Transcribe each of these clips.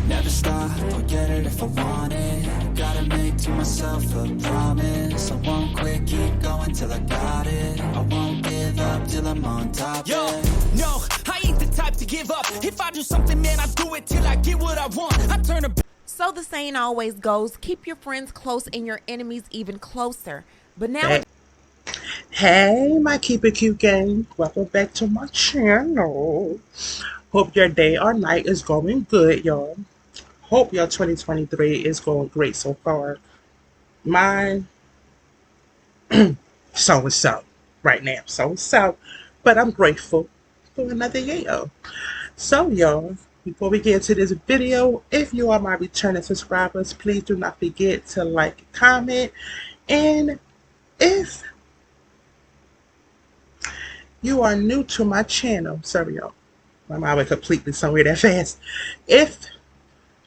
Never stop, I'll get it if I want it. Gotta make to myself a promise. I won't quit, keep going till I got it. I won't give up till I'm on top. Yo, no, I ain't the type to give up. If I do something, man, I do it till I get what I want. I turn a... So the saying always goes, keep your friends close and your enemies even closer. But now... Hey, my Keep It Cute gang. Welcome back to my channel. Hope your day or night is going good, y'all. Hope your 2023 is going great so far. Mine, so right now. So. But I'm grateful for another year. So, y'all, before we get into this video, if you are my returning subscribers, please do not forget to like, comment, and if you are new to my channel, sorry y'all, my mind went completely somewhere that fast. If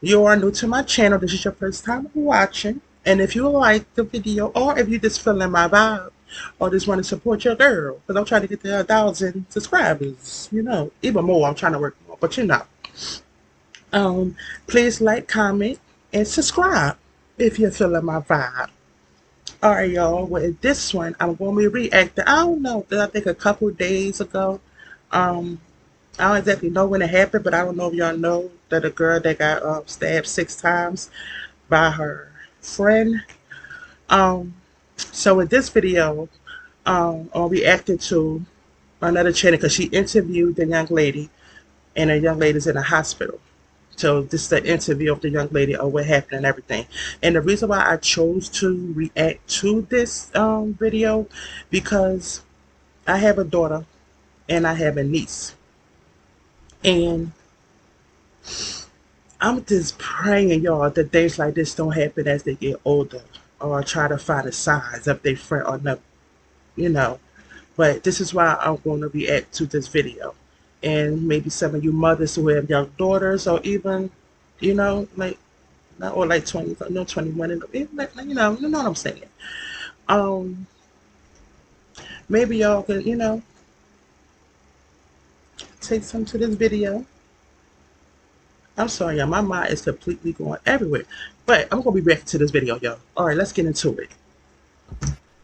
you are new to my channel, this is your first time watching, and if you like the video, or if you just feeling my vibe, or just want to support your girl, because I'm trying to get to 1,000 subscribers, you know, even more, I'm trying to work more, but you know, please like, comment, and subscribe if you're feeling my vibe. Alright, y'all, with this one, I'm going to be reacting. I don't know, I think a couple days ago. I don't exactly know when it happened, but I don't know if y'all know that a girl that got stabbed 6 times by her friend. So with this video, I'm reacting to another channel because she interviewed the young lady, and the young lady's in a hospital. So this is the interview of the young lady of what happened and everything. And the reason why I chose to react to this video, because I have a daughter and I have a niece. And I'm just praying, y'all, that things like this don't happen as they get older, or try to find the signs of their friend or no, you know. But this is why I'm going to react to this video. And maybe some of you mothers who have young daughters, or even, you know, like, or like 20, no, 21, and you know what I'm saying. Maybe y'all can, you know, take some to this video. I'm sorry, y'all, my mind is completely going everywhere. But I'm going to be reacting to this video, y'all. All right, let's get into it.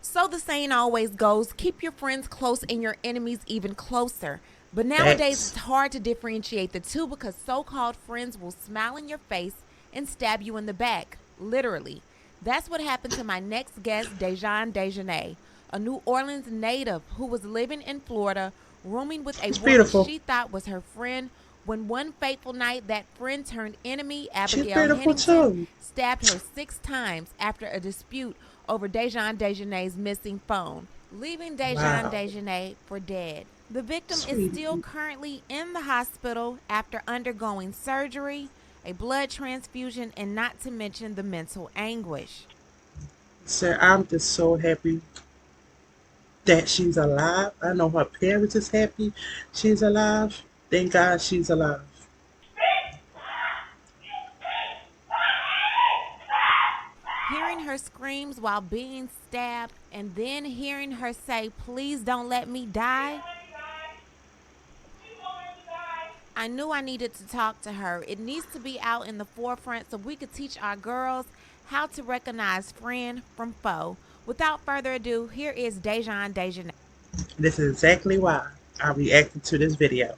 So the saying always goes, keep your friends close and your enemies even closer. But nowadays, it's hard to differentiate the two because so-called friends will smile in your face and stab you in the back, literally. That's what happened to my next guest, Dejanay, a New Orleans native who was living in Florida, rooming with a woman she thought was her friend, when one fateful night that friend turned enemy, Abigail Henningsen, stabbed her 6 times after a dispute over Dejanay's missing phone, leaving Dejanay for dead. The victim is still currently in the hospital after undergoing surgery, a blood transfusion, and not to mention the mental anguish. Sir, I'm just so happy that she's alive. I know her parents is happy she's alive. Thank God she's alive. Hearing her screams while being stabbed, and then hearing her say, "Please don't let me die," I knew I needed to talk to her. It needs to be out in the forefront so we could teach our girls how to recognize friend from foe. Without further ado, here is Dejanay. This is exactly why I reacted to this video.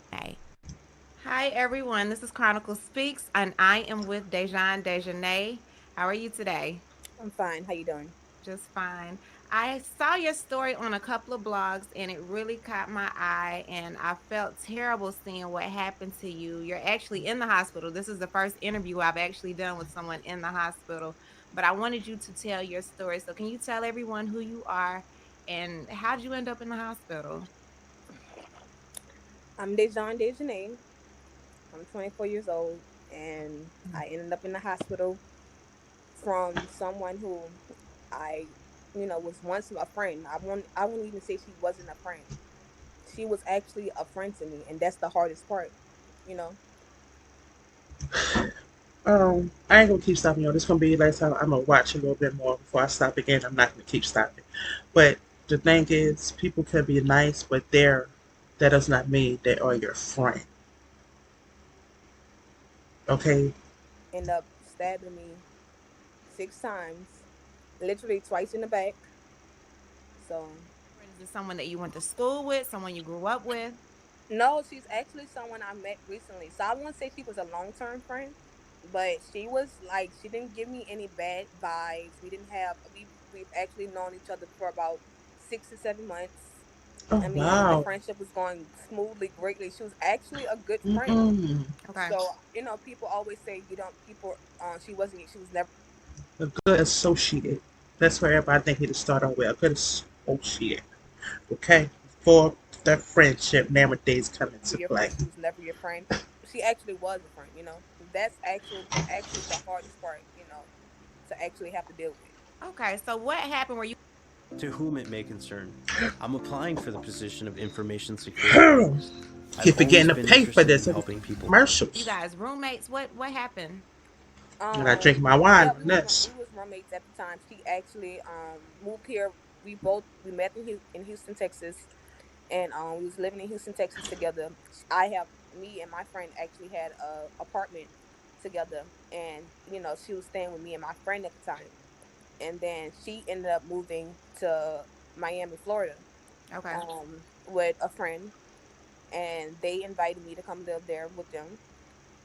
Hi everyone, this is Chronicle Speaks, and I am with Dejanay. How are you today? I'm fine. How you doing? Just fine. I saw your story on a couple of blogs and it really caught my eye, and I felt terrible seeing what happened to you. You're actually in the hospital. This is the first interview I've actually done with someone in the hospital, but I wanted you to tell your story. So can you tell everyone who you are and how did you end up in the hospital? I'm Dejanay. I'm 24 years old, and I ended up in the hospital from someone who I was once a friend. I won't even say she wasn't a friend. She was actually a friend to me, and that's the hardest part, you know. I ain't gonna keep stopping, y'all. This gonna be the last time. I'm gonna watch a little bit more before I stop again. I'm not gonna keep stopping. But the thing is, people can be nice, but that does not mean they are your friend. Okay? ended up stabbing me 6 times, literally twice in the back. So Is it someone that you went to school with, someone you grew up with? no, she's actually someone I met recently. So I won't say she was a long term friend, but she was like she didn't give me any bad vibes. We didn't have we've actually known each other for about 6 to 7 months. Oh I mean, the wow. friendship was going smoothly, greatly. She was actually a good friend. Mm-mm. Okay. So people always say you don't people. She was never A good associate. That's where everybody think he to start out with. A good associate. Okay? For that friendship nowadays come into your play. friend. She was never your friend. She actually was a friend. That's actually the hardest part. To actually have to deal with. Okay. So what happened where you To whom it may concern, I'm applying for the position of information security analyst. Keep I've forgetting always to been pay for interested this in in helping people. commercials. guys roommates? What happened? And I drink my wine Yeah, on this. we was roommates at the time. She actually moved here. We met in Houston, Texas, and we was living in Houston, Texas together. I have Me and my friend actually had a apartment together, and she was staying with me and my friend at the time. And then she ended up moving to Miami, Florida, Okay. with a friend, and they invited me to come live there with them.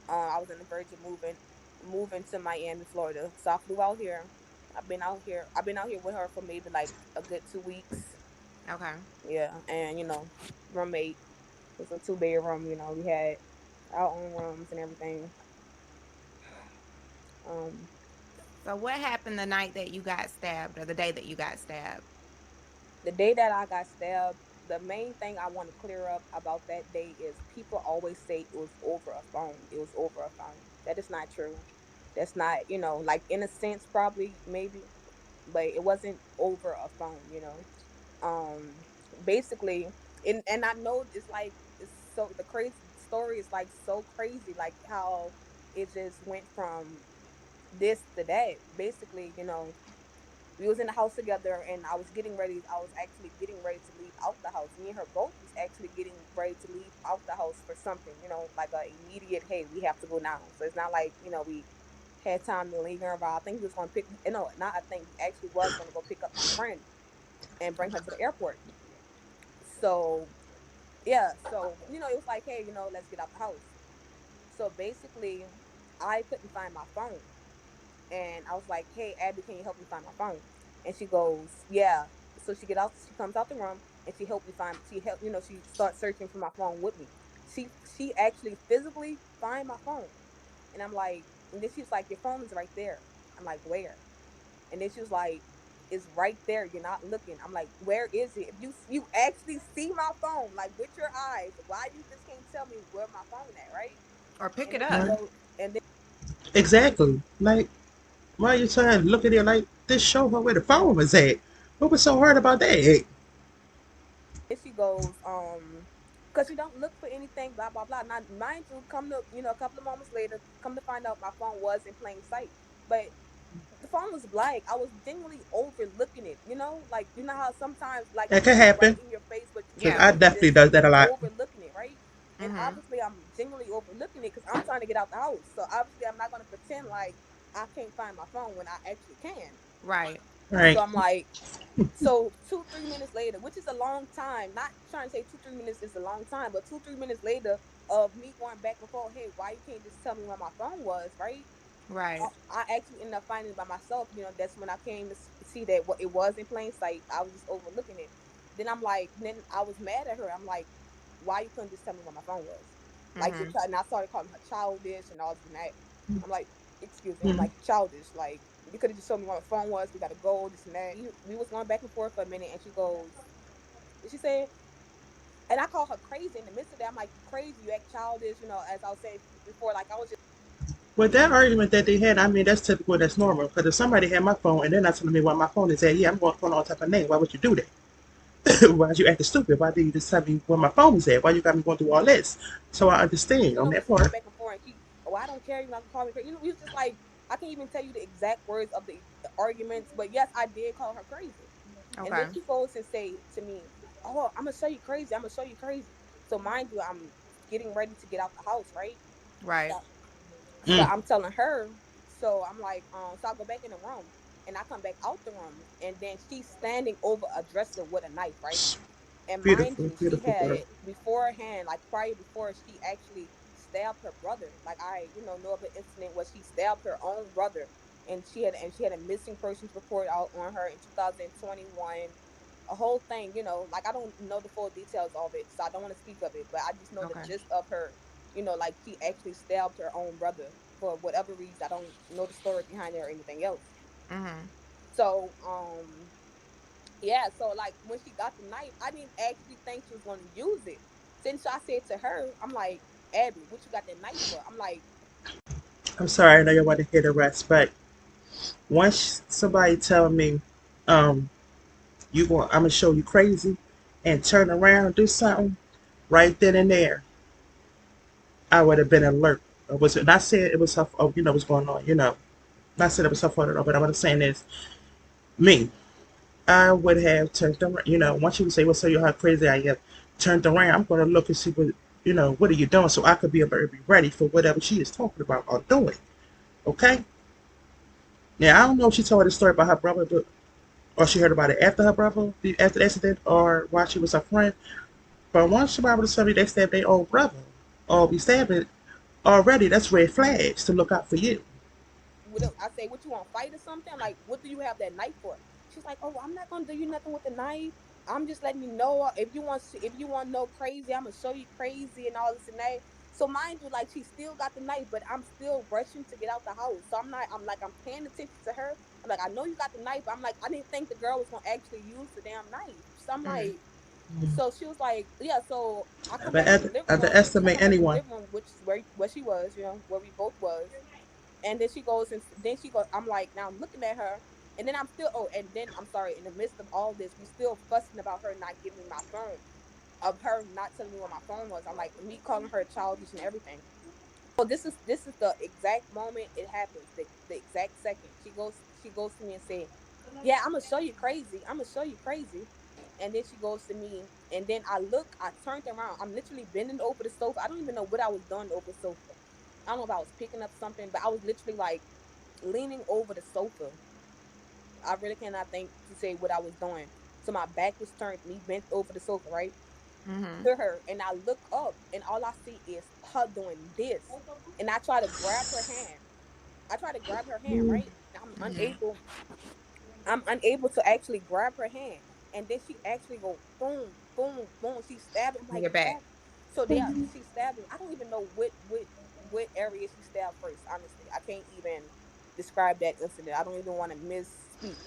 I was on the verge of moving to Miami, Florida. So I flew out here. I've been out here with her for maybe like a good 2 weeks. Okay. Yeah, and roommate. It was a two-bedroom. We had our own rooms and everything. Um, So what happened the night that you got stabbed or the day that you got stabbed? the day that I got stabbed, the main thing I want to clear up about that day is people always say it was over a phone. It was over a phone. That is not true. That's not, like in a sense, probably, maybe, but it wasn't over a phone. Um, Basically, and I know the crazy story is like so crazy, like how it just went from this to that. Basically, we was in the house together, and I was actually getting ready to leave out the house. Me and her both was actually getting ready to leave out the house for something, like a immediate, hey, we have to go now. So it's not like, we had time to linger about. I think we was going to pick, no, not I think, we actually was going to go pick up my friend and bring her to the airport. So yeah, so it was like, hey, let's get out the house. So basically, I couldn't find my phone, and I was like, hey, Abby, can you help me find my phone? And she goes, yeah. So she comes out the room, and she starts searching for my phone with me. She actually physically find my phone, and I'm like, and then she's like, your phone is right there. I'm like, where? And then she was like, it's right there. You're not looking. I'm like, where is it? If you actually see my phone, like with your eyes, why you just can't tell me where my phone at, right? Or pick And it then she up? Right? goes, and Exactly. Like, why are you trying to look at it like this? Show her where the phone was at. What was so hard about that? then she goes, because you don't look for anything, blah blah blah. Now, mind you, a couple of moments later, come to find out my phone was in plain sight, but the phone was black. I was genuinely overlooking it. Like how sometimes like That it could can be right happen. in your face, but you Cause Yeah. I genuinely definitely just does that a lot. overlooking it, right? And Mhm. obviously, I'm genuinely overlooking it because I'm trying to get out the house. So obviously, I'm not going to pretend like I can't find my phone when I actually can. Right. So Right. I'm like, so 2, 3 minutes later, which is a long time. Not trying to say 2, 3 minutes is a long time, but 2, 3 minutes later of me going back and forth, hey, why you can't just tell me where my phone was, right? Right. I actually ended up finding it by myself. That's when I came to see that what it was in plain sight. I was just overlooking it. Then I was mad at her. I'm like, why you couldn't just tell me where my phone was? Like, Mhm. and I started calling her childish and all this and that. I'm like, excuse me. I'm Mm. like, childish. Like, you could have just told me where my phone was. We got to go, this and that. We was going back and forth for a minute, and she goes, she said, and I call her crazy in the midst of that. I'm like, you crazy, you act childish, as I was saying before, like I was just With that argument that they had, I mean, that's typical, that's normal. Because if somebody had my phone and they're not telling me where my phone is at, yeah, I'm going to phone all type of name. Why would you do that? Why you acting stupid? Why did you just tell me where my phone is at? Why you got me going through all this? So I understand on we that was going part. back and forth, and oh, I don't care, you're not gonna call me crazy. We was just like, I can't even tell you the exact words of the arguments, but yes, I did call her crazy. And then Okay. she goes and say to me, oh, I'm gonna show you crazy. I'm gonna show you crazy. So mind you, I'm getting ready to get out the house, right? Right. So Mm, I'm telling her, so I'm like, so I go back in the room and I come back out the room and then she's standing over a dresser with a knife, right? And mind beautiful, you, she beautiful had girl. it beforehand, like prior before she actually stabbed her brother. Like I, know of an incident where she stabbed her own brother, and she had a missing persons report out on her in 2021. A whole thing, like I don't know the full details of it, so I don't want to speak of it, but I just know the Okay. gist of her. Like she actually stabbed her own brother for whatever reason. I don't know the story behind it or anything else. Mhm. So, yeah, so like when she got the knife, I didn't actually think she was going to use it. Since I said to her, I'm like, Abby, what you got that knife for? I'm like, I'm sorry, I know you want to hear the rest, but once somebody tell me, um, I'm gonna show you crazy, and turn around and do something, right then and there, I would have been alert. I was not saying it was her. Oh, you know what's going on. Not saying it was her fault at all. But what I'm saying is, me, I would have turned around. Once you would say, "Well, so you how crazy I am," turned around. I'm gonna look and see what are you doing, so I could be able to be ready for whatever she is talking about or doing. Okay. Now I don't know if she told the story about her brother, or she heard about it after her brother, after the accident, or while she was her friend. But once somebody would tell me they stabbed their own brother, or be stabbing already, that's red flags to look out for you. I say, what you want to fight or something? I'm like, what do you have that knife for? She's like, oh, I'm not gonna do you nothing with the knife. I'm just letting you know if you want to know crazy, I'm gonna show you crazy and all this and that. So mind you, like she still got the knife, but I'm still rushing to get out the house. So I'm not. I'm paying attention to her. I'm like, I know you got the knife, but I'm like, I didn't think the girl was gonna actually use the damn knife. So I'm Mhm. like, so she was like, yeah. So I come But back to the living room. I underestimate come back to the anyone. living room, which is where she was, where we both was. And then she goes and then she goes, I'm like, now I'm looking at her. And then I'm still, oh, and then I'm sorry, in the midst of all this, we still fussing about her not giving me my phone, of her not telling me what my phone was. I'm like, me calling her childish and everything. So this is the exact moment it happens, the exact second. She goes to me and say, yeah, I'm gonna show you crazy. I'm gonna show you crazy. And then she goes to me, and then I turned around. I'm literally bending over the sofa. I don't even know what I was doing over the sofa. I don't know if I was picking up something, but I was literally like leaning over the sofa. I really cannot think to say what I was doing. So my back was turned, me bent over the sofa, right? Mhm. To her, and I look up, and all I see is her doing this. And I try to grab her hand. I try to grab her hand, right? I'm Mhm. unable. I'm unable to actually grab her hand. And then she actually go boom, boom, boom. She stabbed. I'm In like, your back. ah. So there, she stabbed me. I don't even know what area she stabbed first. Honestly, I can't even describe that incident. I don't even want to misspeak.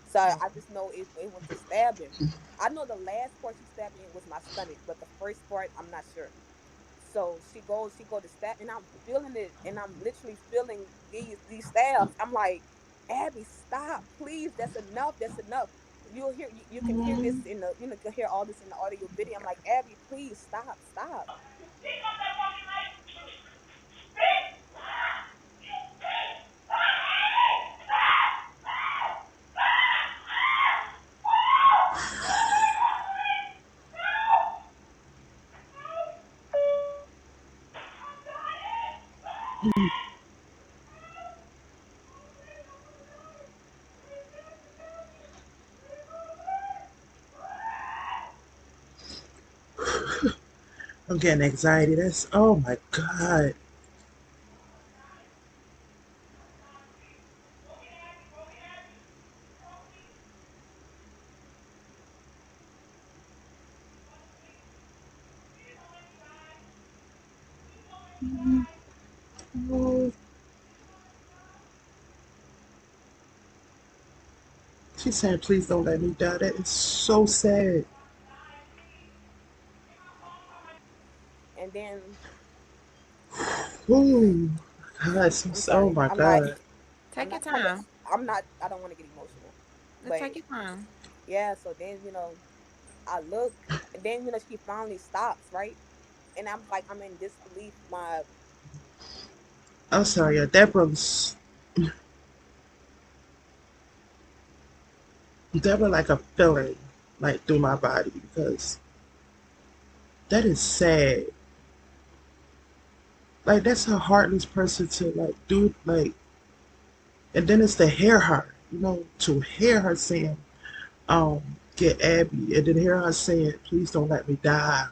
So I Okay. just know it was the stabbing. I know the last part she stabbed me in was my stomach, but the first part I'm not sure. So she go to stab, and I'm feeling it, and I'm literally feeling these stabs. I'm like, Abby, stop, please. That's enough. That's enough. You'll hear you can hear this in the can hear all this in the audio video. I'm like, Abby, please stop, stop. I'm getting anxiety. That's oh my god. Oh, she's saying, please don't let me die. That is so sad. And then Oh, God, I'm oh sorry. my I'm not. God. I'm Take your not trying to. time. I'm not. I don't want to get emotional, Let's but take your time. yeah. So then I look, and then she finally stops, right? And I'm like, I'm in disbelief. I'm sorry, Deborah like a feeling like through my body because that is sad. Like that's a heartless person to like do like, and then it's to hear her, to hear her saying, get Abby, and then hear her saying, please don't let me die.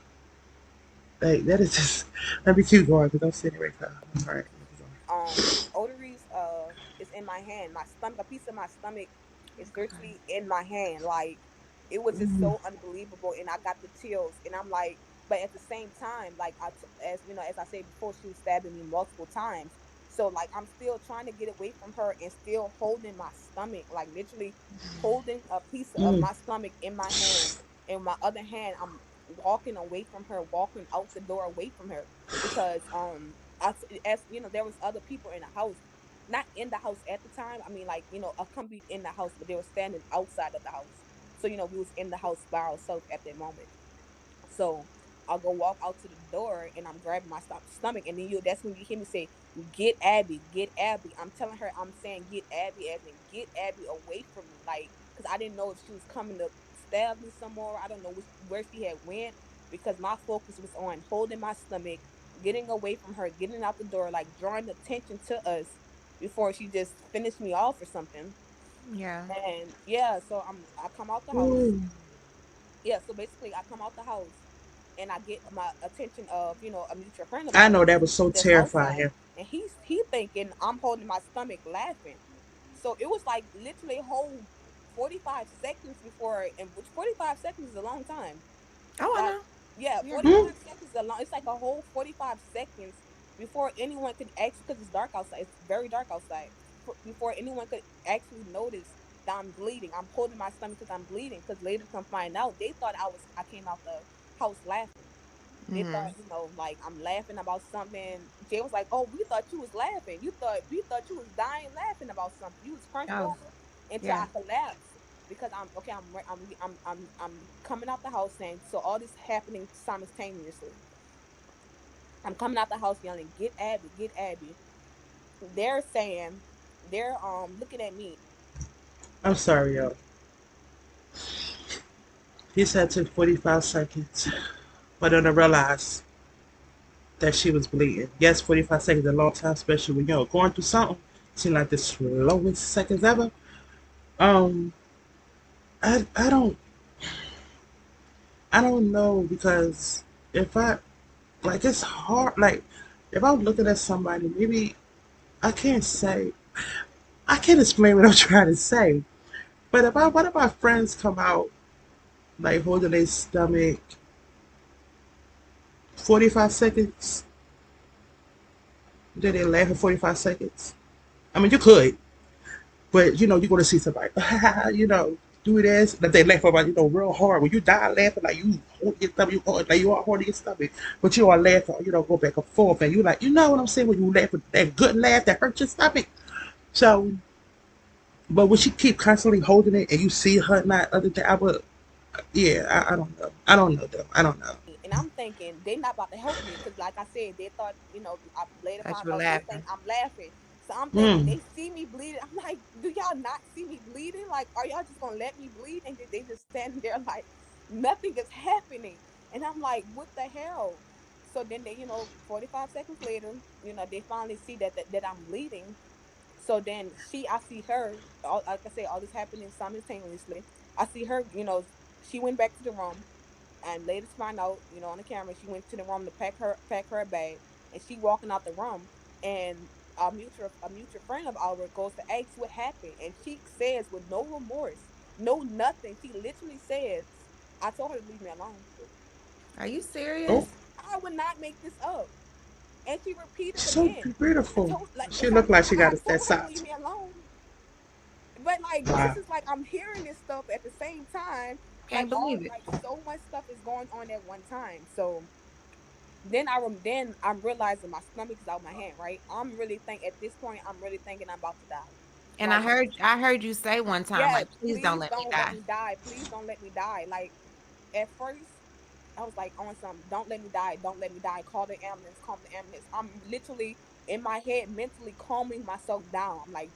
Like that is just. Let me keep going because I'm sitting right now. All right. Odories is in my hand. My stomach, a piece of my stomach is Okay. literally in my hand. Like it was just so unbelievable, and I got the chills. And I'm like, but at the same time, like as you know, as I said before, she was stabbing me multiple times. So like I'm still trying to get away from her and still holding my stomach, like literally holding a piece of Mm, my stomach in my hand, and my other hand I'm walking away from her, walking out the door away from her because as you know, there was other people in the house, not in the house at the time. I mean, like accompanied in the house, but they were standing outside of the house. So we was in the house by ourselves at that moment. So I'll go walk out to the door and I'm grabbing my stomach, and then that's when you hear me say, "Get Abby, get Abby." I'm telling her, I'm saying, "Get Abby," as in get Abby away from me, like because I didn't know if she was coming to stab me some more. I don't know where she had went because my focus was on holding my stomach, getting away from her, getting out the door, like drawing attention to us before she just finished me off or something. Yeah. And yeah, so I come out the house. mm. Yeah, so basically I come out the house and I get my attention of a mutual friend of I know ours that was so that's outside, terrifying. and he thinking I'm holding my stomach laughing. So it was like literally a whole 45 seconds before, and which 45 seconds is a long time. Oh, I Like know. yeah, Yeah. Hmm? 45 seconds is a long. It's like a whole 45 seconds before anyone could actually, because it's dark outside. It's very dark outside. Before anyone could actually notice that I'm bleeding. I'm holding my stomach because I'm bleeding. Because later to come find out, they thought I came out the house laughing. They thought, Mhm. like I'm laughing about something. Jay was like, "Oh, we thought you was laughing. We thought you was dying laughing about something. You was crunched Oh, over until yeah. I collapsed because I'm okay. I'm coming out the house saying so all this happening simultaneously. I'm coming out the house yelling, "Get Abby, get Abby." They're saying they're looking at me. I'm sorry, y'all. He said it took 45 seconds, but then I realized that she was bleeding. Yes, 45 seconds is a long time, especially when you're going through something. Seemed like the slowest seconds ever. Um, I don't know because if I like it's hard. Like if I'm looking at somebody, maybe I can't say I can't explain what I'm trying to say. But if one of my friends come out like holding their stomach 45 seconds, then they laugh for 45 seconds. I mean, you could, but you're going to see somebody, do this. That they laugh about, real hard. When you die laughing, like you hold your stomach, like you are holding your stomach, but you are laughing, go back and forth. And you like, you know what I'm saying? When you laugh with that good laugh that hurts your stomach. So, but when she keep constantly holding it and you see her not other than I would, yeah, I don't know. I don't know though. I don't know. And I'm thinking they're not about to help me because, like I said, they thought, I later Thought found you were out they think laughing. I'm laughing. So I'm thinking Mm. they see me bleeding. I'm like, do y'all not see me bleeding? Like, are y'all just gonna let me bleed? And they just standing there like nothing is happening. And I'm like, what the hell? So then they, 45 seconds later, they finally see that I'm bleeding. So then I see her, like I said, all this happening simultaneously. I see her, she went back to the room, and later to find out, on the camera, she went to the room to pack her bag, and she walking out the room, and a mutual friend of ours goes to ask what happened, and she says with no remorse, no nothing. She literally says, "I told her to leave me alone. Are you Oh, serious? I would not make this up." And she repeated so again, "I beautiful. told like She I, looked like she got I us that told her to leave size. me alone." But like this Wow. is like I'm hearing this stuff at the same time, like Can't all believe it. like so much stuff is going on at one time. So then I'm realizing my stomach is out my hand, right? At this point I'm really thinking I'm about to die. And Like I heard you say one time, yeah, like, please don't please let me don't let die. me die. Please don't let me die. Like at first I was like on some don't let me die, don't let me die. Call the ambulance, call the ambulance. I'm literally in my head mentally calming myself down. I'm like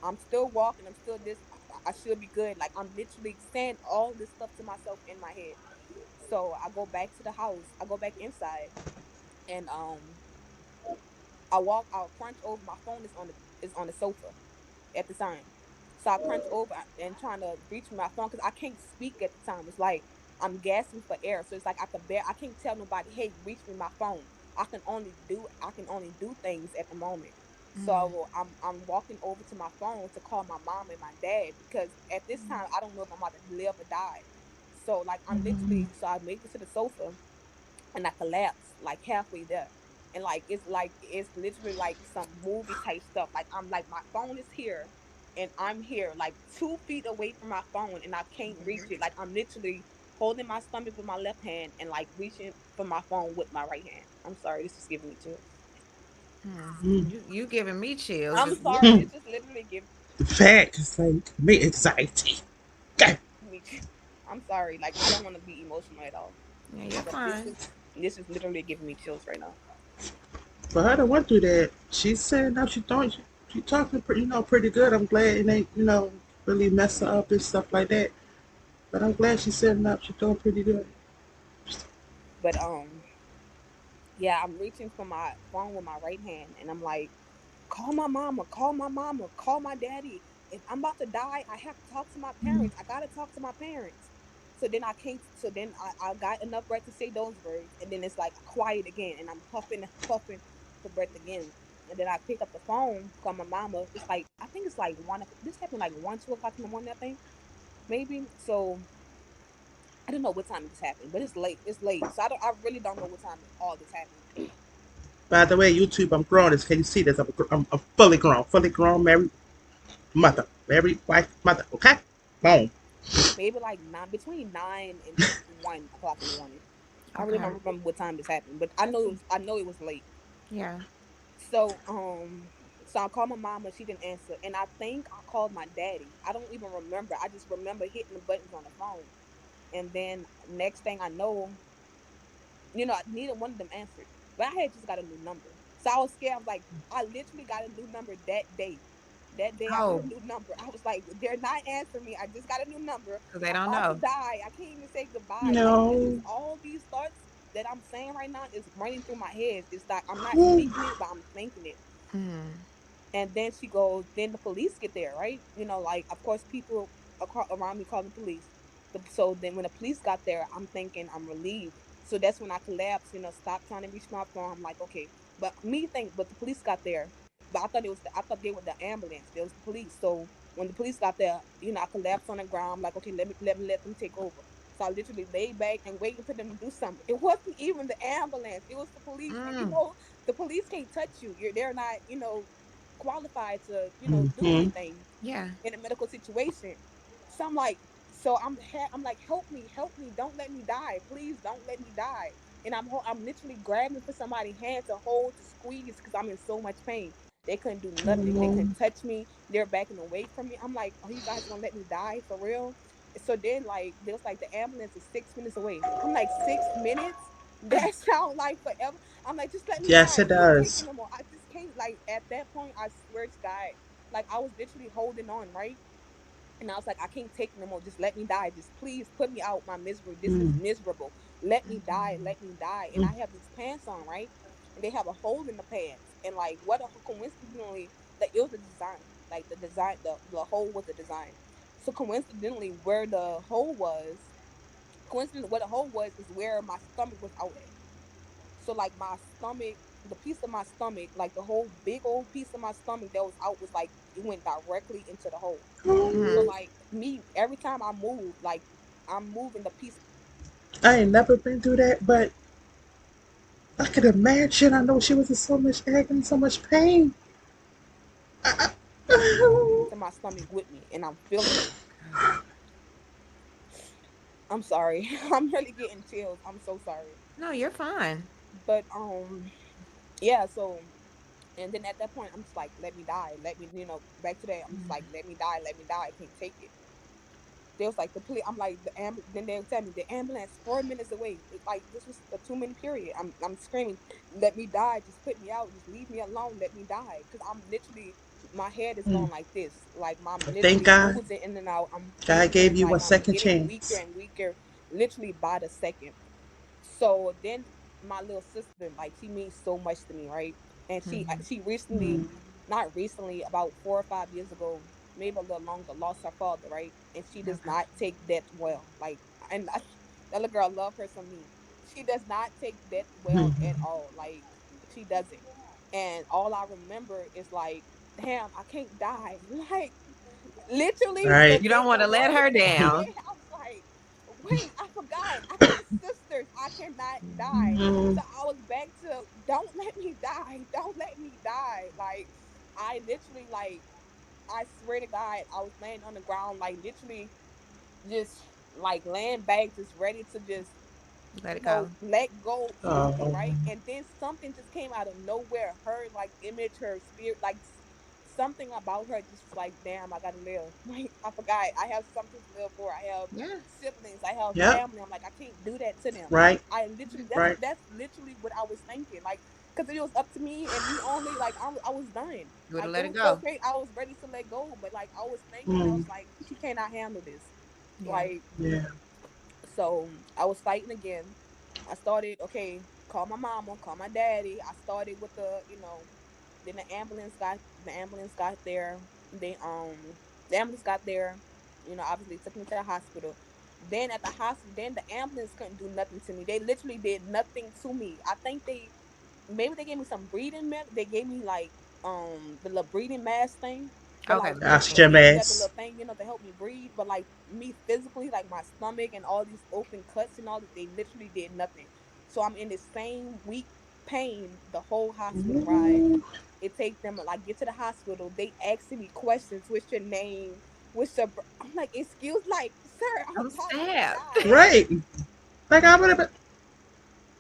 I'm still walking, I'm still this I should be good. Like I'm literally saying all this stuff to myself in my head. So I go back to the house. I go back inside and I'll crunch over. My phone is on the sofa at the time. So I crunch over and trying to reach for my phone because I can't speak at the time. It's like I'm gasping for air. So it's like I can't tell nobody, hey, reach me my phone. I can only do things at the moment. So I'm walking over to my phone to call my mom and my dad because at this time I don't know if I'm about to live or die. So like I'm literally so I make it to the sofa and I collapsed like halfway there. And like it's literally like some movie type stuff. Like I'm like my phone is here and I'm here like 2 feet away from my phone and I can't reach it. Like I'm literally holding my stomach with my left hand and like reaching for my phone with my right hand. I'm sorry, this is giving me chills. You giving me chills. I'm Just sorry, looking. this is literally giving The fact is like me anxiety. God. me I'm sorry, like I don't want to be emotional at all. Yeah, you're But fine. this is literally giving me chills right now. For her to went through that, she's saying now she talking pretty, pretty good. I'm glad it ain't, really mess her up and stuff like that. But I'm glad she's setting up. She's doing pretty good. But yeah, I'm reaching for my phone with my right hand and I'm like, call my mama, call my daddy. If I'm about to die, I have to talk to my parents. I gotta talk to my parents. So then I can't so then I got enough breath to say those words and then it's like quiet again and I'm huffing and puffing for breath again. And then I pick up the phone, call my mama. It's like I think it's like this happened like 1, 2 o'clock in the morning, I think. Maybe. So I don't know what time this happened, but it's late. It's late. So I really don't know what time all this happened. By the way, YouTube, I'm grown. As can you see this? I'm fully grown, married mother, married wife, mother. Okay, boom. Maybe like between 9 and 1 o'clock in the morning. I really Okay. don't remember what time this happened, but I know it was late. Yeah. So so I called my mama, she didn't answer, and I think I called my daddy. I don't even remember. I just remember hitting the buttons on the phone, and then next thing I know, neither one of them answered. But I had just got a new number, so I was scared. I was like, I literally got a new number that day. That day I got a Oh, new number. I was like, they're not answering me. I just got a new number. because they I'm don't about to know. die. I can't even say goodbye. Like this is No. all these thoughts that I'm saying right now is running through my head. It's like I'm not speaking it, but I'm thinking it. And then she goes, then the police get there, right? Like of course people around me calling the police. So then when the police got there, I'm thinking I'm relieved. So that's when I collapsed. Stop trying to reach my phone. I'm like, okay, but the police got there. But I thought they were the ambulance. There was the police. So when the police got there, I collapsed on the ground. I'm like, okay, let them take over. So I literally laid back and waiting for them to do something. It wasn't even the ambulance. It was the police. And the police can't touch you. They're not, qualified to, do Mm-hmm. anything Yeah. in a medical situation. So I'm like, I'm like, help me, don't let me die, please, don't let me die. And I'm literally grabbing for somebody's hand to hold to squeeze because I'm in so much pain. They couldn't do nothing. They couldn't touch me. They're backing away from me. I'm like, are you guys gonna let me die for real? So then like there was like the ambulance is 6 minutes away. I'm like 6 minutes. That sounds like forever. I'm like, just let me die. Yes, I it can't take it does. no more. I just can't. Like at that point, I swear to God, like I was literally holding on, right? And I was like, I can't take it no more. Just let me die. Just please put me out my misery. This is Mm. miserable. Let me die. Let me die. And I have these pants on, right? And they have a hole in the pants. And like, what a coincidentally, like it was a design. Like the design, the hole was a design. So coincidentally, where the hole was is where my stomach was out at. So like my stomach, the piece of my stomach, like the whole big old piece of my stomach that was out was like it went directly into the hole. So like me, every time I move, like I'm moving the piece. I ain't never been through that, but I could imagine. I know she was in so much agony, so much pain. To my stomach with me, and I'm feeling it. I'm sorry. I'm really getting chills. I'm so sorry. No, you're fine. But yeah. So and then at that point, I'm just like, let me die. Let me, back to that. I'm just like, let me die. Let me die. I can't take it. They was like the police. I'm like then they'll tell me the ambulance 4 minutes away. It's like this was a 2 minute period. I'm screaming, let me die. Just put me out. Just leave me alone. Let me die. Because I'm literally my head is going like this. Like I'm Thank literally God. oozing in and out. I'm God gave fainting. you a Like I'm second getting weaker chance. and weaker, literally by the second. So then my little sister, like she means so much to me, right? And Mhm. she recently, Mm. not recently, about 4 or 5 years ago, maybe a little longer, lost her father, right? And she does Okay. not take death well. Like, and that little girl love her some me. She does not take death well at all. Like, she doesn't. And all I remember is like, damn, I can't die. Like, literally the Right. You don't day want to of let her down. yeah, I was like, wait, I forgot. I got sisters. I cannot die. Mm. So I was back to don't let me die. Don't let me die. Like I literally like I swear to God, I was laying on the ground, like literally just like laying back, just ready to just Let it go. let go easily, Oh. right? And then something just came out of nowhere. Her like image, her spirit, like something about her just was like, damn, I gotta live. Like I forgot, I have something to live for. I have Yeah. siblings, I have Yep. family. I'm like, I can't do that to them. Like Right. I literally, Right. that's literally what I was thinking. Like, cause if it was up to me and me only, like I was done. You would have Like it let it was so go. great. I was ready to let go, but like I was thinking, I was Mm. like, she cannot handle this. Yeah. Like Yeah. so I was fighting again. I started, okay, call my mama, call my daddy. I started with then the ambulance got there. They the ambulance got there, obviously took me to the hospital. Then at the hospital, then the ambulance couldn't do nothing to me. They literally did nothing to me. I think they gave me some breathing med. They gave me like the little breathing mask thing. But Okay, like the they breathing. Oxygen yeah, yeah, the mask. little thing, to help me breathe. But like me physically, like my stomach and all these open cuts and all that, they literally did nothing. So I'm in the same weak pain the whole hospital ride. Ooh. It takes them like get to the hospital. They asking me questions. What's your name? I'm like, excuse, like, sir, I'm I'm about to stabbed. die. Like, Right. Like I would have been.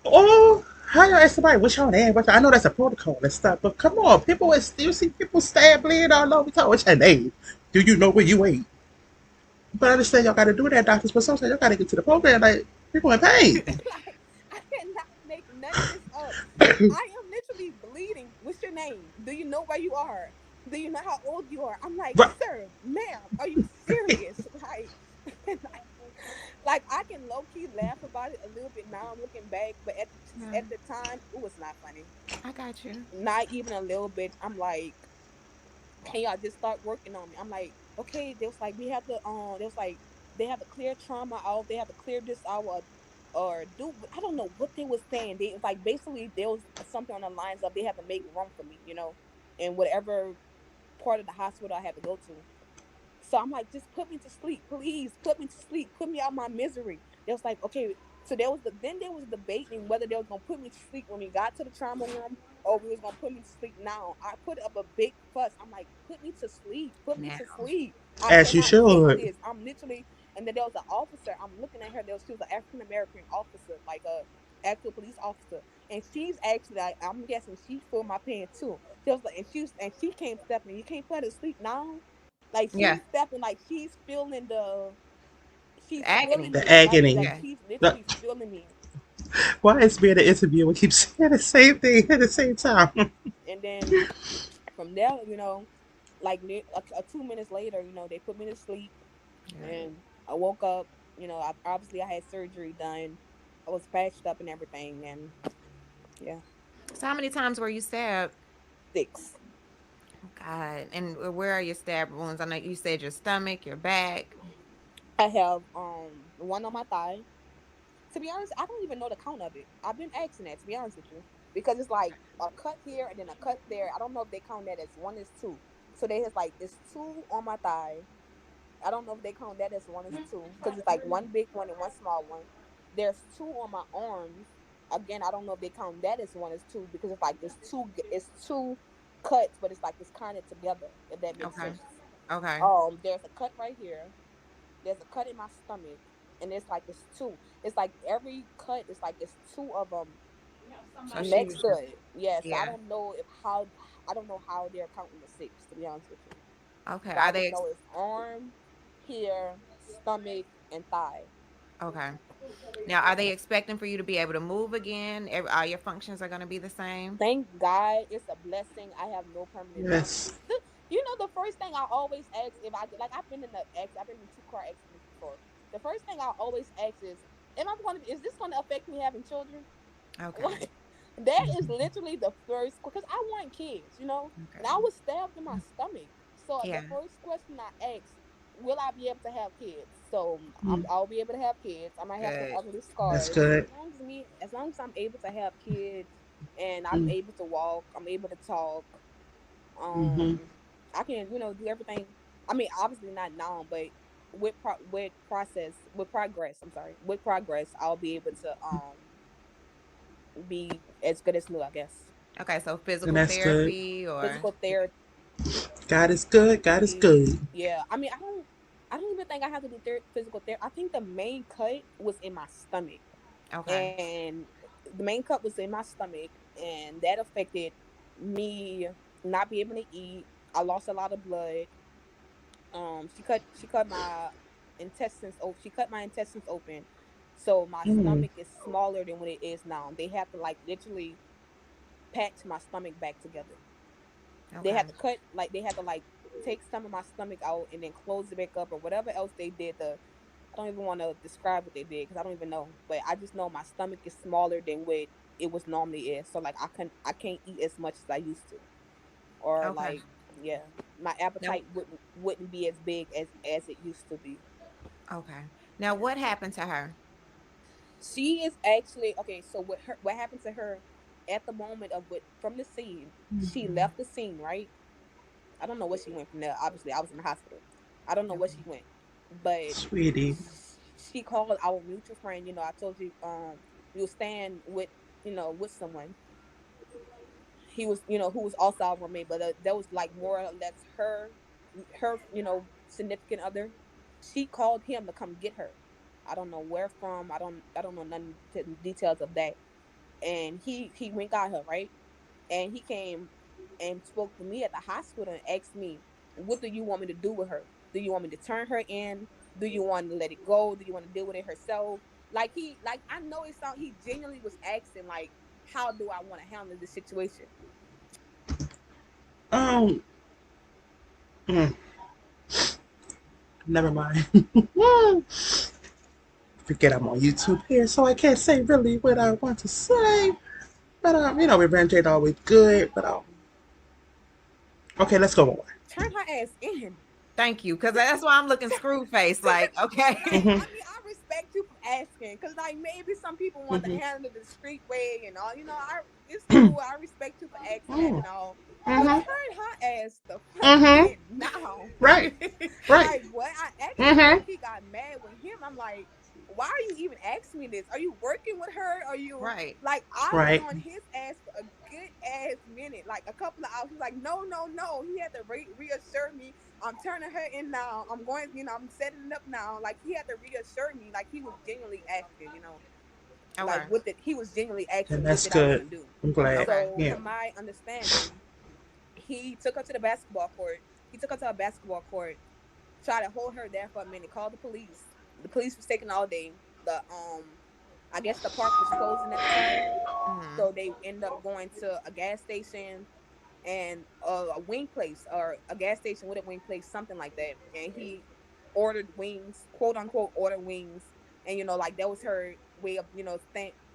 Oh, how you ask somebody what's your name? I know that's a protocol and stuff, but come on, people is still see people stab bleed all over. Talk what's your name? Do you know where you ate? But I understand y'all got to do that, doctors. But sometimes y'all got to get to the program. Like people in pain. like I cannot make none of this up. I am literally bleeding. What's your name? Do you know where you are? Do you know how old you are? I'm like, Right. sir, ma'am, are you serious? Like I can low key laugh about it a little bit now. I'm looking back, but Yeah, at the time, it was not funny. I got you. Not even a little bit. I'm like, can y'all just start working on me? I'm like, okay. They was like, we have to they was like, they have to clear trauma out. They have to clear this out or do. I don't know what they was saying. They was like basically there was something on the lines of they have to make room for me, in whatever part of the hospital I had to go to. So I'm like, just put me to sleep, please. Put me to sleep. Put me out my misery. They was like, okay. So there was debating whether they was gonna put me to sleep when we got to the trauma room or we was gonna put me to sleep now. I put up a big fuss. I'm like, put me to sleep. Put me Now, to sleep. I As you cannot take should. this. I'm literally and then there was an officer. I'm looking at her. She was an African American officer, like a actual police officer. And she's actually like, I'm guessing she feel my pain too. She was like and she came stepping. You can't put her to sleep now. Like yeah, she's stepping, like the she's feeling agony. The me, right? Like agony. Yeah, she's Look, literally feeling me. why is being an interviewer keep saying the same thing at the same time? And then from there, like 2 minutes later, they put me to sleep, good. and I woke up. Obviously I had surgery done. I was patched up and everything, and yeah, So, how many times were you stabbed? 6. Oh, God, and where are your stab wounds? I know you said your stomach, your back. I have one on my thigh. To be honest, I don't even know the count of it. I've been asking that, to be honest with you, because it's like a cut here and then a cut there. I don't know if they count that as one is two. So they has like it's two on my thigh. I don't know if they count that as one as two because it's like one big one and one small one. There's two on my arms. Again, I don't know if they count that as one as two because it's like it's two cuts, but it's like it's kind of together. If that makes Okay, sense. okay, There's a cut right here. There's a cut in my stomach, and it's like it's two. It's like every cut is like it's two of them so she next was to just, it. Yeah, so yeah. I don't know how they're counting the 6, to be honest with you. Okay, So I are just they know it's arm, here, stomach, and thigh. okay? Now, are they expecting for you to be able to move again? All your functions are going to be the same? Thank God, it's a blessing. I have no permanent Yes. damages. The first thing I always ask if I like I've been in 2 car accidents before. The first thing I always ask is, is this going to affect me having children? Okay. Like, That is literally the first, because I want kids, you know, and I Okay. was stabbed in my stomach. So the Yeah. first question I asked, will I be able to have kids? So Mm, I'll be able to have kids. I might have some Good. ugly that's scars. good. As long as I'm able to have kids and I'm Mm, able to walk, I'm able to talk, mm-hmm. I can, do everything. I mean, obviously not now, but with progress, I'm sorry, with progress, I'll be able to be as good as new, I guess. Okay, so And physical that's good. therapy or Physical therapy. God is good. God is good. Yeah, I mean, I don't even think I have to do physical therapy. I think the main cut was in my stomach, okay. and the main cut was in my stomach, and that affected me not being able to eat. I lost a lot of blood. She cut my intestines open. She cut my intestines open, so my Mm, stomach is smaller than what it is now. They have to like literally patch my stomach back together. They Okay. had to cut, like they had to like take some of my stomach out and then close it back up or whatever else they did. I don't even want to describe what they did because I don't even know, but I just know my stomach is smaller than what it was normally is. So like I can't eat as much as I used to, or Okay. like yeah, my Now appetite wouldn't be as big as it used to be. okay. Now what happened to her? She is actually okay. So what happened to her at the moment of what from the scene? She left the scene, right? I don't know where she went from there. Obviously, I was in the hospital. I don't know where Okay. she went, but sweetie. she called our mutual friend. I told you, we were staying with, with someone. He was, who was also our roommate, but that was like more or less her, significant other. She called him to come get her. I don't know where from. I don't know none details of that. And he went got her, right, and he came and spoke to me at the hospital and asked me, what do you want me to do with her? Do you want me to turn her in? Do you want to let it go? Do you want to deal with it herself? Like I know it sound he genuinely was asking like, how do I want to handle this situation? Um, mm, never mind. Forget I'm on YouTube here, so I can't say really what I want to say. But revenge ain't always good. But okay, let's go on. Turn her ass in. Thank you, because that's why I'm looking screw face. Like, Like, okay. Mm-hmm. I mean, I respect you for asking, cause like maybe some people want to Mm-hmm. handle it the street way and all. It's cool. I respect you for asking that and all, but Mm-hmm. turn her ass the fuck Mm-hmm. in now. Right. Right. Like what? I actually low Mm-hmm. key got mad with him. I'm like, why are you even asking me this? Are you working with her? Are you Right. like? I was Right. on his ass for a good ass minute, like a couple of hours. He's like, no, no, no. He had to reassure me. I'm turning her in now. I'm going. I'm setting it up now. Like he had to reassure me. Like he was genuinely asking. Like Okay. he was genuinely And asking, what that's did I want good. to do? I'm glad. Okay. So Yeah. to my understanding, he took her to the basketball court. He took her to a basketball court, tried to hold her there for a minute, called the police. The police was taking all day. I guess the park was closing at the time, Hmm. so they ended up going to a gas station and a wing place, or a gas station with a wing place, something like that. And he ordered wings, quote unquote, order wings, and like that was her way of,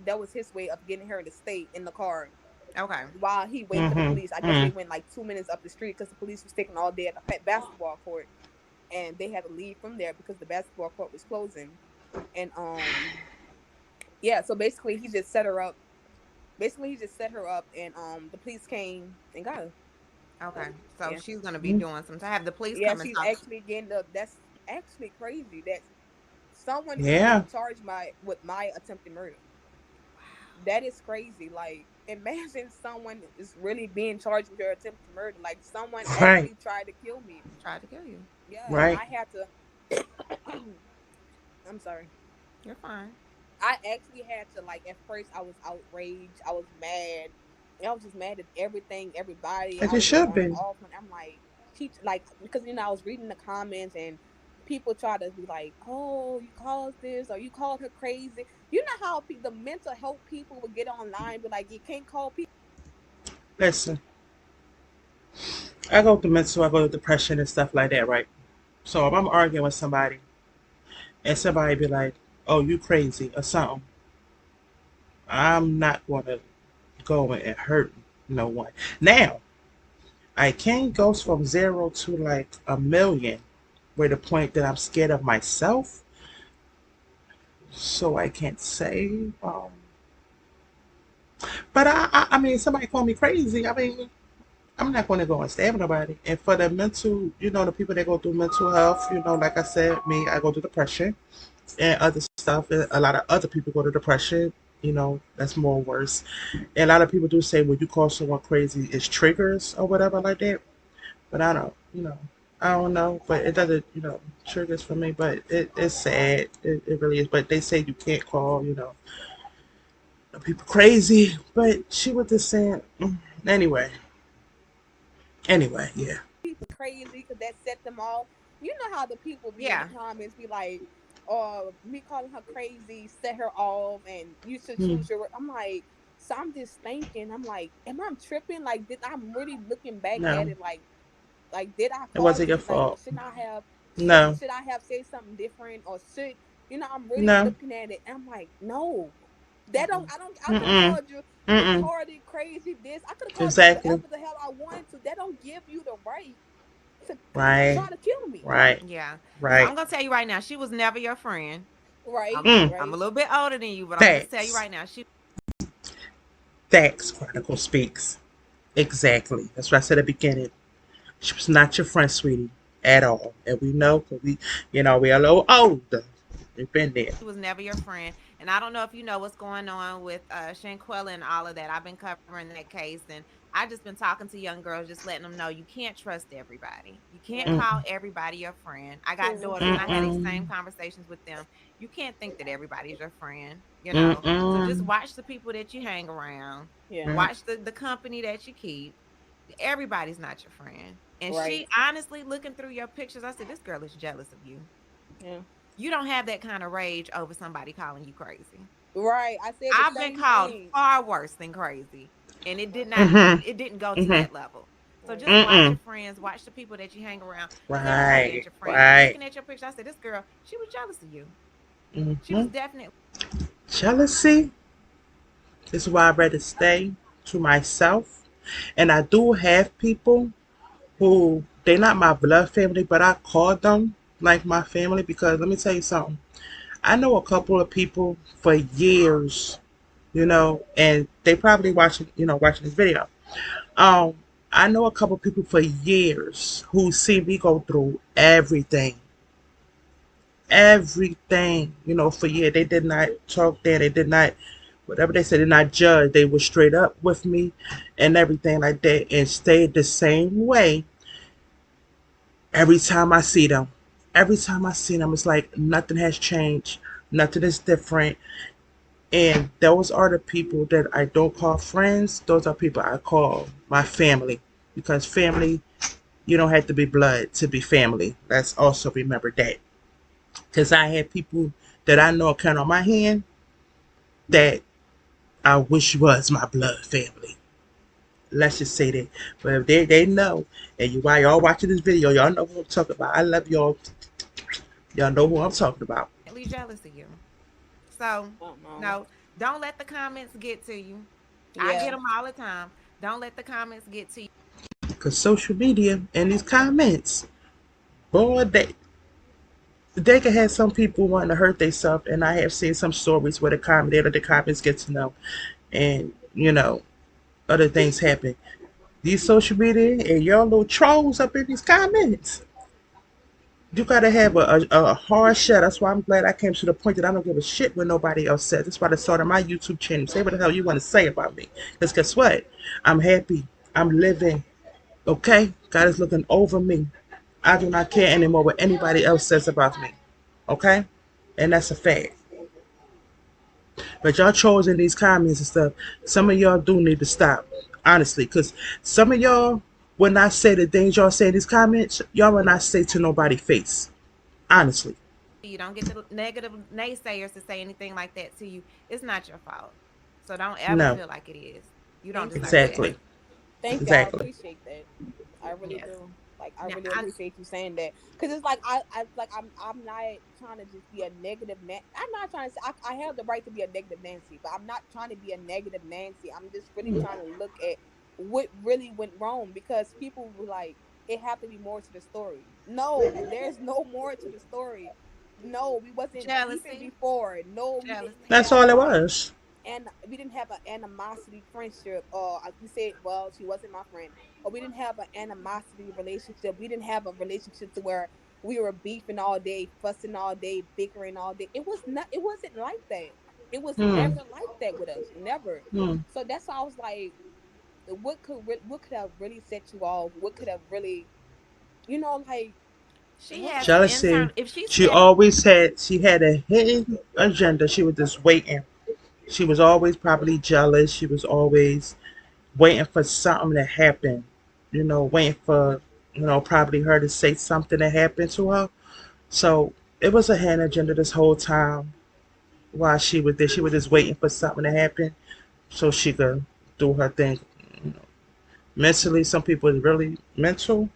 that was his way of getting her to stay in the car Okay. while he waited for the police. I Mm-hmm. guess they Mm. went like 2 minutes up the street because the police was taking all day at the basketball court, and they had to leave from there because the basketball court was closing. And yeah, so basically he just set her up. Basically, he just set her up, and the police came and got her. Okay. So Yeah, she's gonna be Mm. doing some. To have the police yeah, come and she's talk. actually getting the. That's actually crazy. That someone is Yeah. getting charged with my attempted murder. That is crazy. Like, imagine someone is really being charged with your attempted murder. Like, someone Right. actually tried to kill me. Tried to kill you. Yeah, and Right. I had to. I'm sorry. You're fine. I actually had to, like, at first I was outraged. I was mad. I was just mad at everything, everybody. As I it was just should going be. off. And I'm like, teach, like, because I was reading the comments and people try to be like, "Oh, you caused this," or "You called her crazy." You know how the mental health people would get online, but like, you can't call people. Listen, I go through mental, I go through depression and stuff like that, right? So if I'm arguing with somebody and somebody be like, "Oh, you crazy" or something, I'm not going to going and hurting no one. Now, I can go from 0 to like a million, where the point that I'm scared of myself, so I can't say. But I mean, somebody call me crazy. I mean, I'm not going to go and stab nobody. And for the mental, the people that go through mental health, like I said, me, I go through depression and other stuff. And a lot of other people go to depression. That's more worse. And a lot of people do say when you call someone crazy, it's triggers or whatever like that. But I don't know. But it doesn't, triggers for me. But it's sad. It really is. But they say you can't call, people crazy. But she was just saying, anyway. Anyway, yeah. People crazy because that set them off. You know how the people be in Yeah. the comments be like, me calling her crazy set her off, and you should Hmm. choose your. I'm like, so I'm just thinking. I'm like, am I tripping? Like, I'm really looking back at No, it. Like, did I it call wasn't your you? Like, fault. should I have? No, Should I have said something different, or should I'm really no. looking at it, and I'm like, no. That don't I could have Mm-mm. called you Mm-mm. retarded, crazy, this. I could have called you Exactly. whatever the hell I wanted to. That don't give you the right to Right. try to kill me. Right. Yeah. So Right. I'm gonna tell you right now, she was never your friend. Right, Mm. I'm right. a little bit older than you, but I'm gonna just tell you Facts. right now, she Facts. Chronicle speaks. Exactly. That's what I said at the beginning. She was not your friend, sweetie, at all. And we know because we're a little older. We've been there. was never your friend. And I don't know if you know what's going on with Shanquella and all of that. I've been covering that case, and I just been talking to young girls, just letting them know you can't trust everybody. You can't Right. call Mm. everybody your friend. I got True, daughters, and true. I had these same Mm-mm. conversations with them. You can't think that everybody's your friend, So just Mm-mm. watch the people that you hang around. Yeah. Mm. Watch the company that you keep. Everybody's not your friend. And Right. she honestly looking through your pictures, I said, this girl is jealous of you. Yeah. You don't have that kind of rage over somebody calling you crazy. Right. I said the I've been same called thing. far worse than crazy, and it did Right. not. Mm-hmm. It didn't go to Mm-hmm. that level. So Right. just watch your Mm-mm. friends, watch the people that you hang around, because everybody ain't Right. your friend. And Right. looking at your picture, I said, this girl, she was jealous of you. She Mm-hmm. was definitely. Jealousy is why I'd rather stay to myself. And I do have people who they're not my blood family, but I call them like my family because let me tell you something. I know a couple of people for years, and they probably watching this video. Um, I know a couple of people for years who see me go through everything, for years. They did not talk there. They did not, whatever they said, did not judge. They were straight up with me and everything like that and stayed the same way every time I see them. Every time I see them, it's like nothing has changed. Nothing is different. And those are the people that I don't call friends. Those are people I call my family. Because family, you don't have to be blood to be family. Let's also remember that. Because I had people that I know count on my hand that I wish was my blood family. Let's just say that. But if they know, and while y'all watching this video, y'all know who I'm talking about. I love y'all. Y'all know who I'm talking about. Jealous of you. So Oh no. no, don't let the comments get to you. I Yeah. get them all the time. Don't let the comments get to you. Because social media and these comments, boy, they can have some people wanting to hurt themselves, and I have seen some stories where the comments get to know, and other things happen. These social media and y'all little trolls up in these comments. You gotta have a hard shell. That's why I'm glad I came to the point that I don't give a shit what nobody else says. That's why I started my YouTube channel. Say what the hell you want to say about me. Because guess what? I'm happy. I'm living. Okay? God is looking over me. I do not care anymore what anybody else says about me. Okay? And that's a fact. But y'all trolls in these comments and stuff, some of y'all do need to stop. Honestly. Because some of y'all will not say the things y'all say in these comments, y'all will not say to nobody's face. Honestly. You don't get the negative naysayers to say anything like that to you. It's not your fault. So don't ever No. feel like it is. You don't Thank you. deserve that. Exactly. Thank you. I Exactly. appreciate that. I really Yes. do. Like, I Now, really appreciate you saying that, because it's like I'm not trying to just be a negative man. I'm not trying to say I have the right to be a negative Nancy, but I'm not trying to be a negative Nancy. I'm just really trying to look at what really went wrong, because people were like, it have to be more to the story. No, there's no more to the story. No, we wasn't beefing jealousy, before. No, we didn't jealousy. That's have all it like, was. and we didn't have an animosity friendship, or like we said, well, she wasn't my friend, or we didn't have an animosity relationship. We didn't have a relationship to where we were beefing all day, fussing all day, bickering all day. It was not. It wasn't like that. It was Hmm. never like that with us. Never. Hmm. So that's why I was like, what could have really set you off? What could have really, like, She what had could have? some Jealousy. internal. If she She said, always had. She had a hidden agenda. She was just waiting. She was always probably jealous. She was always waiting for something to happen. Waiting for probably her to say something that happened to her. So it was a hidden agenda this whole time while she was there. She was just waiting for something to happen so she could do her thing. You know, Mentally, some people is really mental.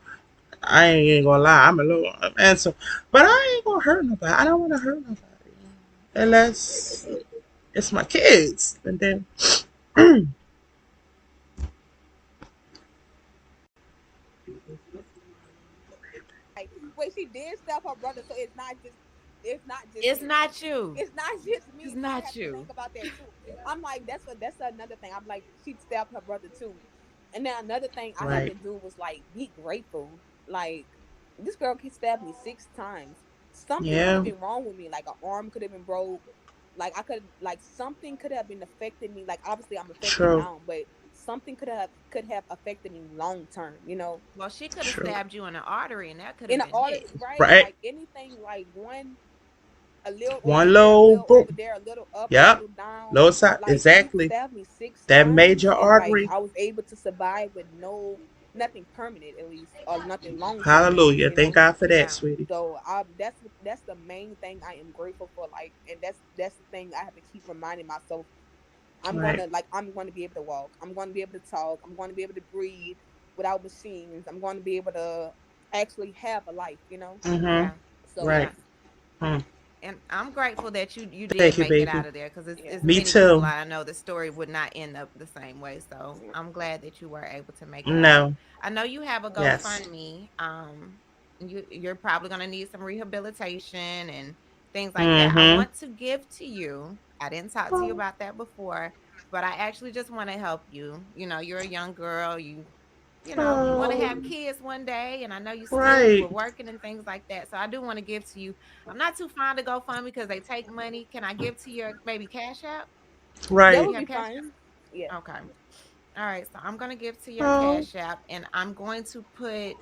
I ain't gonna lie, I'm a little mental, but I ain't gonna hurt nobody. I don't want to hurt nobody unless it's my kids, and then Like, wait, she did stab her brother, so it's not just "It's me. not you. It's not just It's me. So I not have to you." think about that too. I'm like, that's another thing. I'm like, she stabbed her brother too. And then another thing I had right, to do was like be grateful. Like, this girl stabbed me 6 times. Something could have yeah, been wrong with me. Like, an arm could have been broke. Like, something could have been affecting me. Like, obviously I'm affected true, now, but something could have affected me long term. Well, she could have true, stabbed you in the artery, and that could In have the been order, it. right? right. Like, anything, like one, a little over One here, a low little over boom, there, a little up, a yep, little down. low side, Like, you exactly. stabbed me six That times, major and like artery. I was able to survive with nothing permanent, at least, or nothing long term, at least. Hallelujah. Thank God for that, Yeah. sweetie. So that's the main thing I am grateful for. Like, and that's the thing I have to keep reminding myself. Right. I'm going to be able to walk. I'm going to be able to talk. I'm going to be able to breathe without machines. I'm going to be able to actually have a life. Mm-hmm. Yeah. So Right. Yeah. yeah, Hmm. And I'm grateful that you did Thank you, make it baby. out of there, because yeah, it's Me many people too. I know the story would not end up the same way. So yeah. I'm glad that you were able to make it out. No. I know you have a Yes. GoFundMe. You're probably gonna need some rehabilitation and things like that. I Mm-hmm. want to give to you. I didn't talk to you about that before, but I actually just want to help you. You're a young girl. You want to have Oh, kids one day, and I know you were right. working and things like that. So I do want to give to you. I'm not too fond of GoFundMe because they take money. Can I give to your maybe Cash App? That Do Right. you would have be Cash fine. Yeah. App? Okay. All right. So I'm gonna give to your Oh. Cash App, and I'm going to put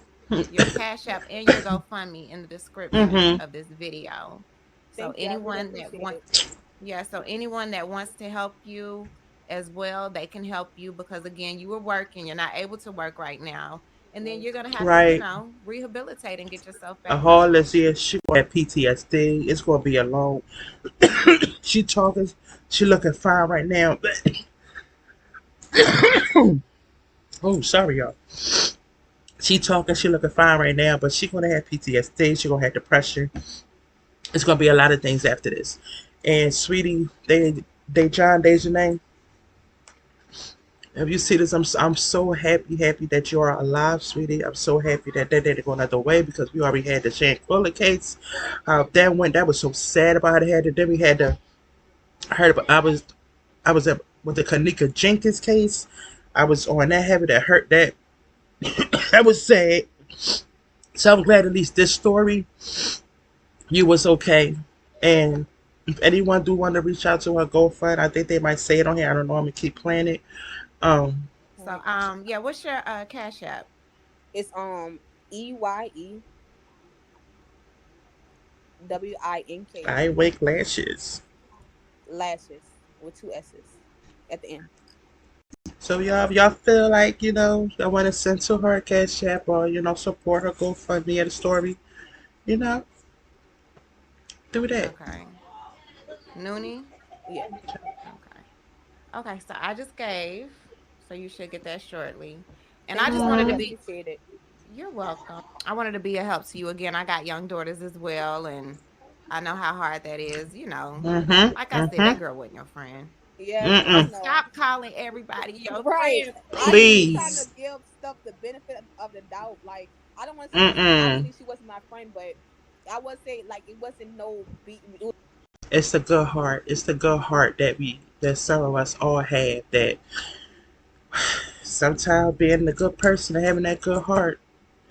your Cash App and your GoFundMe in the description Mm-hmm. of this video. So Thank you. I really anyone that appreciate wants it. Yeah, so anyone that wants to help you as well, they can help you, because again, you were working, you're not able to work right now. And then Mm. you're gonna have to, Right. rehabilitate and get yourself A back up. heartless year. She got PTSD. It's gonna be a long. She talking. She looking fine right now. Oh, sorry, y'all. She talking. She looking fine right now, but she gonna have PTSD. She gonna have depression. It's gonna be a lot of things after this. And sweetie, they John Day's your name. If you see this, I'm so happy that you are alive, sweetie. I'm so happy that they didn't go another way, because we already had the Shanquilla case. That went. That was so sad about how they had it. Then we had the. I heard about. I was at with the Kanika Jenkins case. I was on that heavy. That hurt. That was sad. So I'm glad at least this story you was okay. And if anyone do want to reach out to her GoFund, I think they might say it on here. I don't know. I'm gonna keep playing it. Um, So yeah, what's your Cash App? It's EYEWINK I wake lashes. lashes with 2 S's at the end. So y'all, if y'all feel like y'all want to send to her a Cash App, or support her GoFundMe at a story, you know, do that. Okay. Noonie? Yeah. Okay. Okay, so I just gave, so you should get that shortly. And I Thank you. just I wanted really to Oh, be appreciate it. You're welcome. I wanted to be a help to you again. I got young daughters as well, and I know how hard that is. You know, Mm-hmm. like I said, that Mm-hmm. girl wasn't your friend. Yes, I Mm-mm. So know. stop calling everybody your Right. friend, I just be please. trying to Please. give stuff the benefit of the doubt. Like I don't want to say she Mm-mm. obviously she wasn't my friend, but I would say like it wasn't no beat. It's the good heart. It's the good heart that some of us all have. That sometimes being the good person and having that good heart,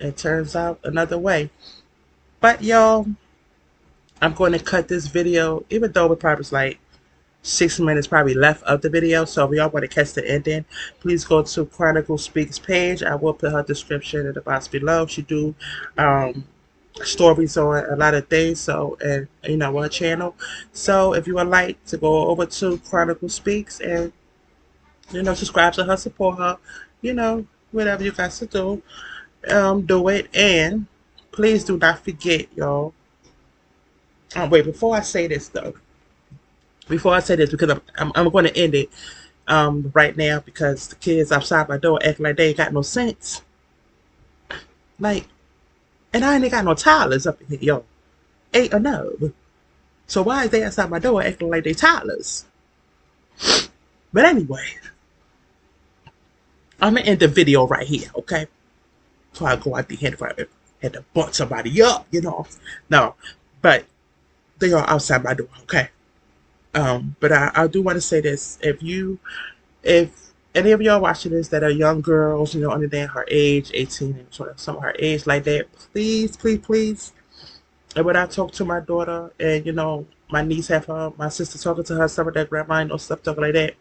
it turns out another way. But y'all, I'm going to cut this video, even though it probably was like 6 minutes probably left of the video. So if y'all want to catch the ending, please go to Chronicle Speaks page. I will put her description in the box below. She do um, stories on a lot of things, so, and you know, on her channel. So if you would like to go over to Chronicle Speaks and, you know, subscribe to her, support her, you know, whatever you guys to do it. And please do not forget, y'all. Wait, before I say this though, because I'm going to end it right now, because the kids outside my door acting like they ain't got no sense. Like, and I ain't got no toddlers up in here, yo. 8 or no. So why is they outside my door acting like they toddlers? But anyway, I'm gonna end the video right here, okay? So I go out the hand had to butt somebody up, you know. No, but they are outside my door, okay? But I do want to say this: if any of y'all watching this that are young girls, you know, under her age, 18 and sort of some of her age like that, please, please, please. And when I talk to my daughter, and you know, my niece have her, my sister talking to her, some of that grandma and stuff talking like that.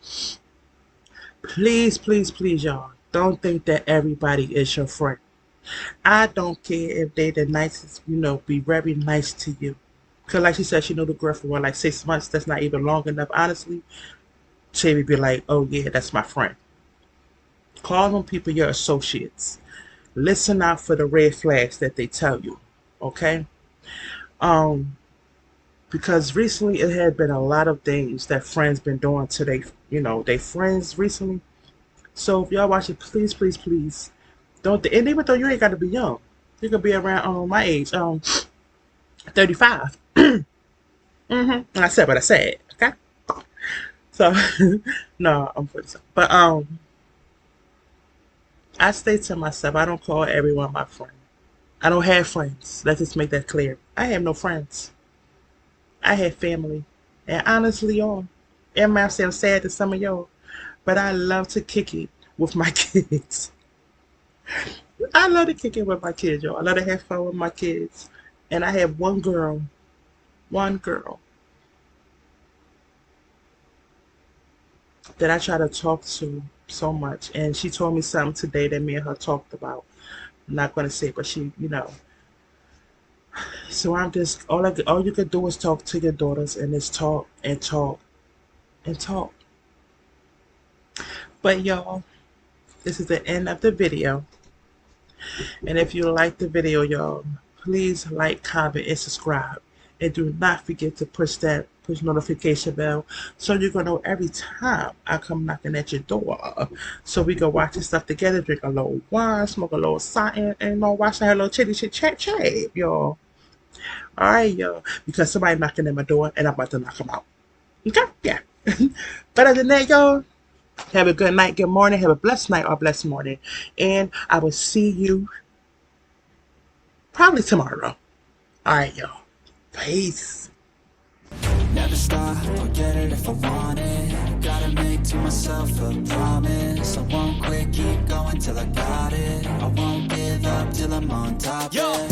Please, please, please, y'all, don't think that everybody is your friend. I don't care if they the nicest, you know, be very nice to you. Cause like she said, she knew the girl for what, like 6 months. That's not even long enough, honestly. She be like, oh yeah, that's my friend. Call them people your associates. Listen out for the red flags that they tell you. Okay? Um, because recently it had been a lot of things that friends been doing to they friends recently. So if y'all watch it, please, please, please don't. And even though you ain't got to be young, you could be around my age, 35. And I said what I said. Okay. So no, I'm 47. But I stay to myself. I don't call everyone my friend. I don't have friends. Let's just make that clear. I have no friends. I have family. And honestly, y'all, it might sound sad to some of y'all, but I love to kick it with my kids. I love to kick it with my kids, y'all. I love to have fun with my kids. And I have one girl that I try to talk to so much. And she told me something today that me and her talked about. I'm not going to say, but she, you know. So I'm just, all you can do is talk to your daughters and just talk and talk and talk. But y'all, this is the end of the video. And if you like the video, y'all, please like, comment, and subscribe. And do not forget to push notification bell so you're gonna know every time I come knocking at your door. So we can watch this stuff together, drink a little wine, smoke a little something, and watch that little chitty chat, y'all. Alright, y'all. Because somebody knocking at my door and I'm about to knock them out. Okay? Yeah. But other than that, y'all, have a good night, good morning, have a blessed night or blessed morning. And I will see you probably tomorrow. Alright, y'all. Peace. Never stop, I'll get it if I want it. Gotta make to myself a promise. I won't quit, keep going till I got it. I won't give up till I'm on top. Yo.